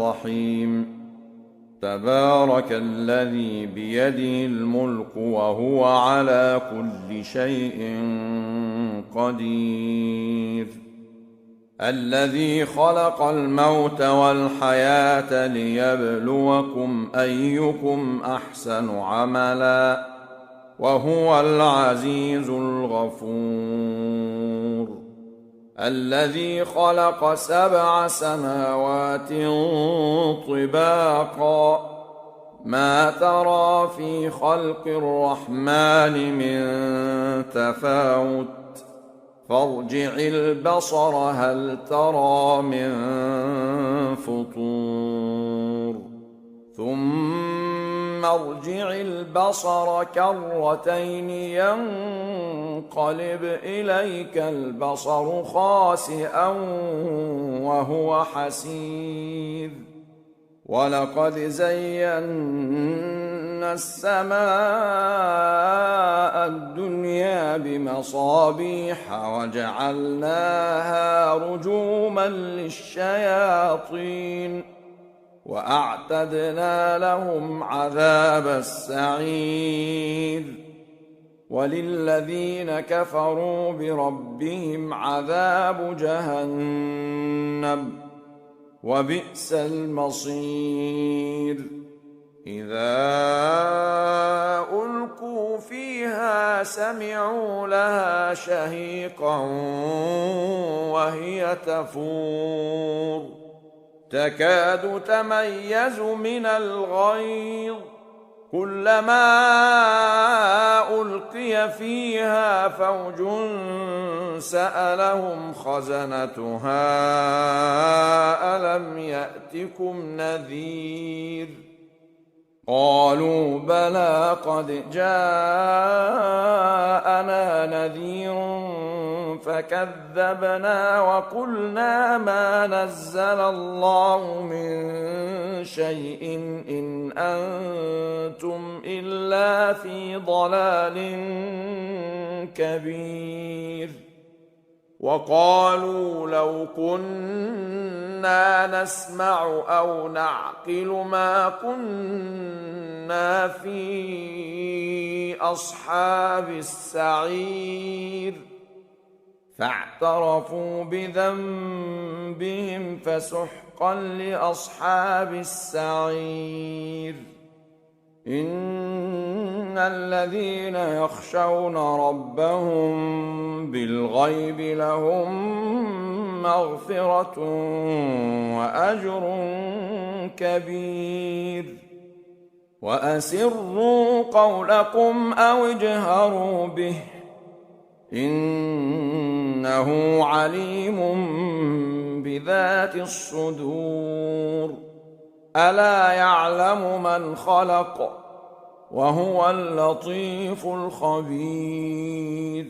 الرحيم تبارك الذي بيده الملك وهو على كل شيء قدير الذي خلق الموت والحياة ليبلوكم أيكم أحسن عملا وهو العزيز الغفور الذي خلق 7 سماوات طباقا ما ترى في خلق الرحمن من تفاوت فارجع البصر هل ترى من فطور ثم ارجع البصر كرتين ينقلب إليك البصر خاسئا وهو حسير ولقد زينا السماء الدنيا بمصابيح وجعلناها رجوما للشياطين وأعتدنا لهم عذاب السعير وللذين كفروا بربهم عذاب جهنم وبئس المصير إذا ألقوا فيها سمعوا لها شهيقا وهي تفور تكاد تميز من الغيظ كلما ألقي فيها فوج سألهم خزنتها ألم يأتكم نذير قالوا بلى قد جاءنا نذير فكذبنا وقلنا ما نزل الله من شيء إن أنتم إلا في ضلال كبير وقالوا لو كنا نسمع أو نعقل ما كنا في أصحاب السعير فاعترفوا بذنبهم فسحقا لأصحاب السعير إن الذين يخشون ربهم بالغيب لهم مغفرة وأجر كبير وأسروا قولكم أو اجهروا به إنه عليم بذات الصدور ألا يعلم من خلق وهو اللطيف الخبير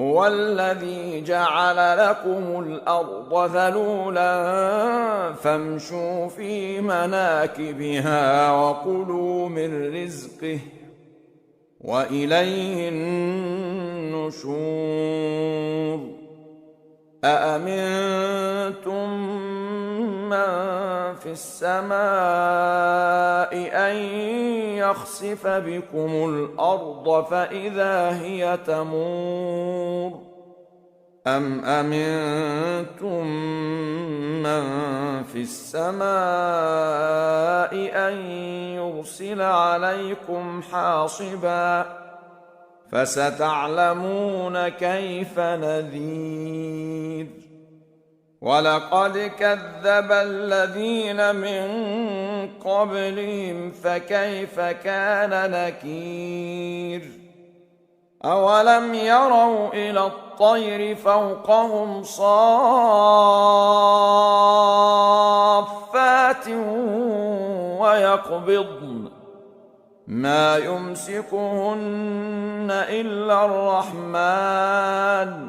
هو الذي جعل لكم الأرض ذلولا فامشوا في مناكبها وكلوا من رزقه وإليه النشور أأمنتم من في السماء أن يخسف بكم الأرض فإذا هي تمور أم أمنتم من في السماء أن يرسل عليكم حاصبا فستعلمون كيف نذير ولقد كذب الذين من قبلهم فكيف كان نكير أولم يروا إلى الطير فوقهم صافات ويقبضن ما يمسكهن إلا الرحمن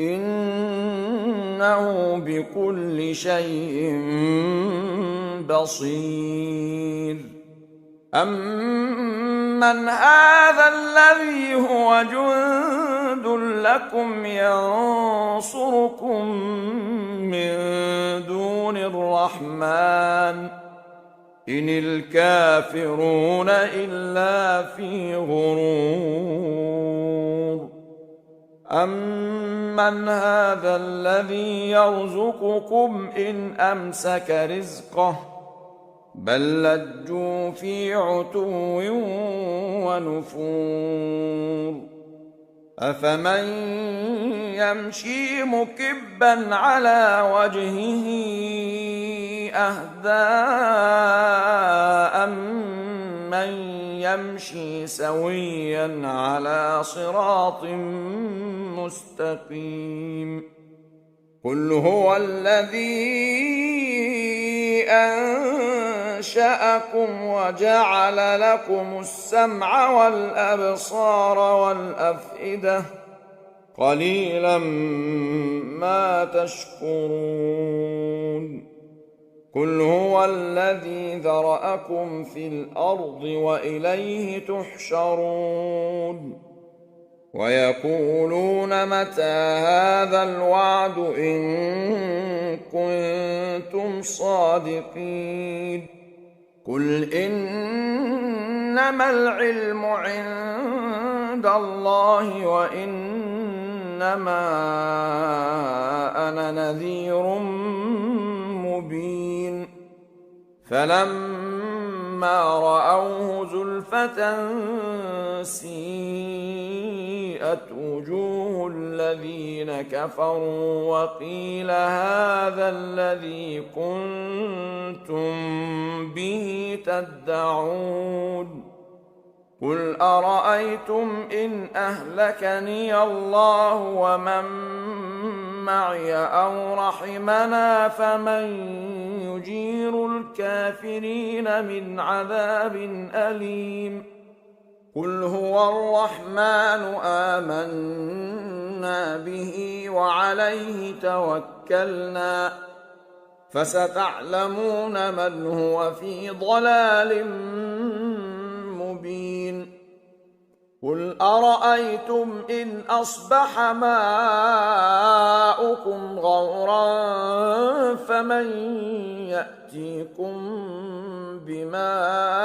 إنه بكل شيء بصير أمن هذا الذي هو جند لكم ينصركم من دون الرحمن إن الكافرون إلا في غرور أمن هذا الذي يرزقكم إن أمسك رزقه بل لجوا في عتو ونفور أفمن يمشي مكبا على وجهه أهدى أمن يمشي سويا على صراط مستقيم قل هو الذي أنشأكم وجعل لكم السمع والأبصار والأفئدة قليلا ما تشكرون قل هو الذي ذرأكم في الأرض وإليه تحشرون ويقولون متى هذا الوعد إن كنتم صادقين قل إنما العلم عند الله وإنما أنا نذير مبين فلما رأوه زلفة سيئت وجوه الذين كفروا وقيل هذا الذي كنتم به تدعون قل أرأيتم إن أهلكني الله ومن معي أو رحمنا فمن يجير الكافرين من عذاب أليم قل هو الرحمن آمنا به وعليه توكلنا فستعلمون من هو في ضلال مبين قل أرأيتم إن أصبح ماؤكم غورا فمن يأتيكم بماء